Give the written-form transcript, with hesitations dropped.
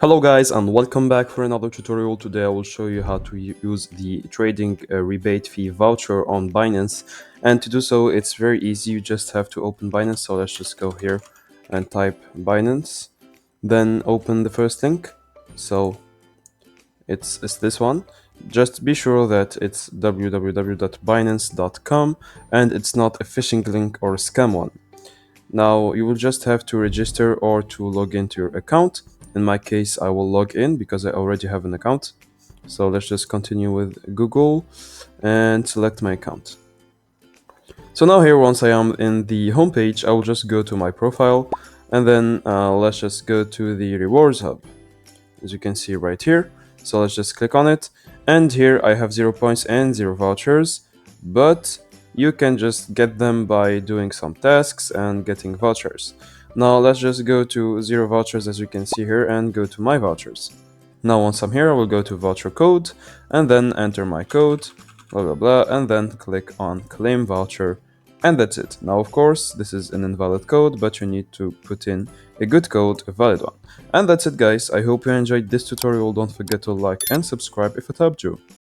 Hello guys and welcome back for another tutorial. Today I will show you how to use the trading rebate fee voucher on Binance, and to do so it's very easy. You just have to open Binance. So let's just go here and type Binance, then open the first link. So it's this one. Just be sure that it's www.binance.com and it's not a phishing link or a scam one. Now you will just have to register or to log into your account. In my case, I will log in because I already have an account. So let's just continue with Google and select my account. So now here, once I am in the homepage, I will just go to my profile and then let's just go to the rewards hub, as you can see right here. So let's just click on it, and here I have 0 points and 0 vouchers, but you can just get them by doing some tasks and getting vouchers. Now let's just go to 0 vouchers, as you can see here, and go to my vouchers. Now once I'm here, I will go to voucher code and then enter my code, blah blah blah, and then click on claim voucher, and that's it. Now of course this is an invalid code, but you need to put in a good code, a valid one. And that's it guys, I hope you enjoyed this tutorial. Don't forget to like and subscribe if it helped you.